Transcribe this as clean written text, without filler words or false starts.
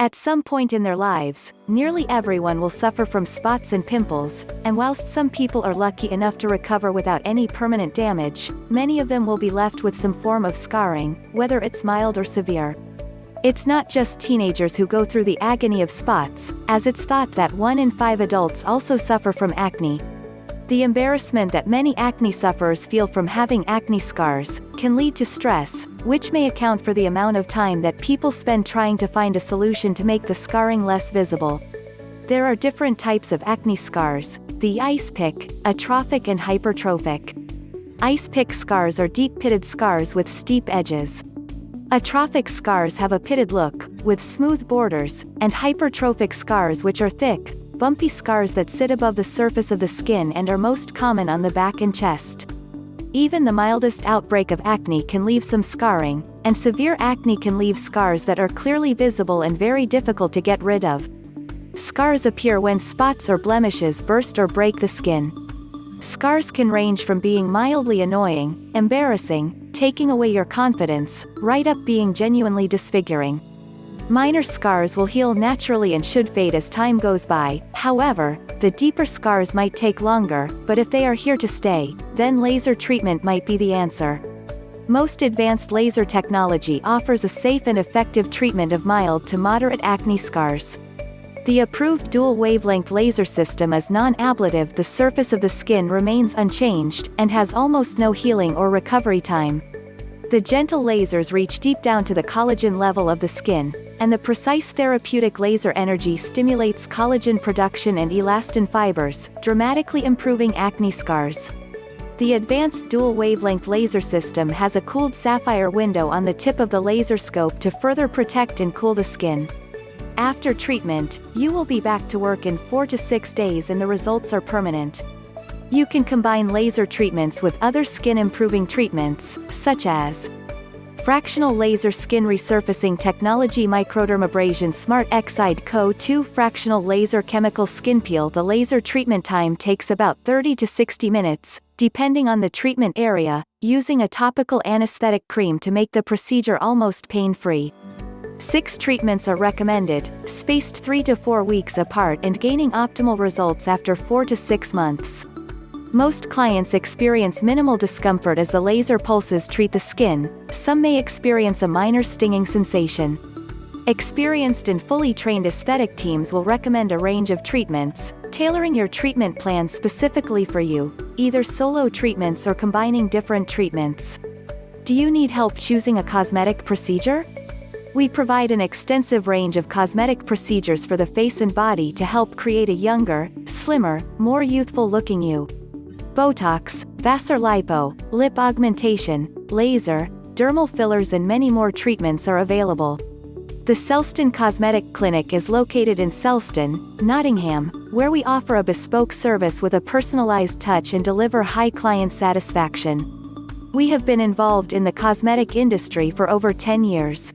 At some point in their lives, nearly everyone will suffer from spots and pimples, and whilst some people are lucky enough to recover without any permanent damage, many of them will be left with some form of scarring, whether it's mild or severe. It's not just teenagers who go through the agony of spots, as it's thought that 1 in 5 adults also suffer from acne. The embarrassment that many acne sufferers feel from having acne scars can lead to stress, which may account for the amount of time that people spend trying to find a solution to make the scarring less visible. There are different types of acne scars: the ice pick, atrophic and hypertrophic. Ice pick scars are deep pitted scars with steep edges. Atrophic scars have a pitted look, with smooth borders, and hypertrophic scars which are thick, bumpy scars that sit above the surface of the skin and are most common on the back and chest. Even the mildest outbreak of acne can leave some scarring, and severe acne can leave scars that are clearly visible and very difficult to get rid of. Scars appear when spots or blemishes burst or break the skin. Scars can range from being mildly annoying, embarrassing, taking away your confidence, right up being genuinely disfiguring. Minor scars will heal naturally and should fade as time goes by. However, the deeper scars might take longer, but if they are here to stay, then laser treatment might be the answer. Most advanced laser technology offers a safe and effective treatment of mild to moderate acne scars. The approved dual-wavelength laser system is non-ablative. The surface of the skin remains unchanged, and has almost no healing or recovery time. The gentle lasers reach deep down to the collagen level of the skin, and the precise therapeutic laser energy stimulates collagen production and elastin fibers, dramatically improving acne scars. The advanced dual-wavelength laser system has a cooled sapphire window on the tip of the laser scope to further protect and cool the skin. After treatment, you will be back to work in 4 to 6 days and the results are permanent. You can combine laser treatments with other skin-improving treatments, such as fractional laser skin resurfacing technology, microdermabrasion, Smart Xide Co. 2 fractional laser chemical skin peel. The laser treatment time takes about 30 to 60 minutes, depending on the treatment area, using a topical anesthetic cream to make the procedure almost pain-free. 6 treatments are recommended, spaced 3 to 4 weeks apart and gaining optimal results after 4 to 6 months. Most clients experience minimal discomfort as the laser pulses treat the skin. Some may experience a minor stinging sensation. Experienced and fully trained aesthetic teams will recommend a range of treatments, tailoring your treatment plan specifically for you, either solo treatments or combining different treatments. Do you need help choosing a cosmetic procedure? We provide an extensive range of cosmetic procedures for the face and body to help create a younger, slimmer, more youthful-looking you. Botox, Vasolipo, lip augmentation, laser, dermal fillers and many more treatments are available. The Selston Cosmetic Clinic is located in Selston, Nottingham, where we offer a bespoke service with a personalized touch and deliver high client satisfaction. We have been involved in the cosmetic industry for over 10 years.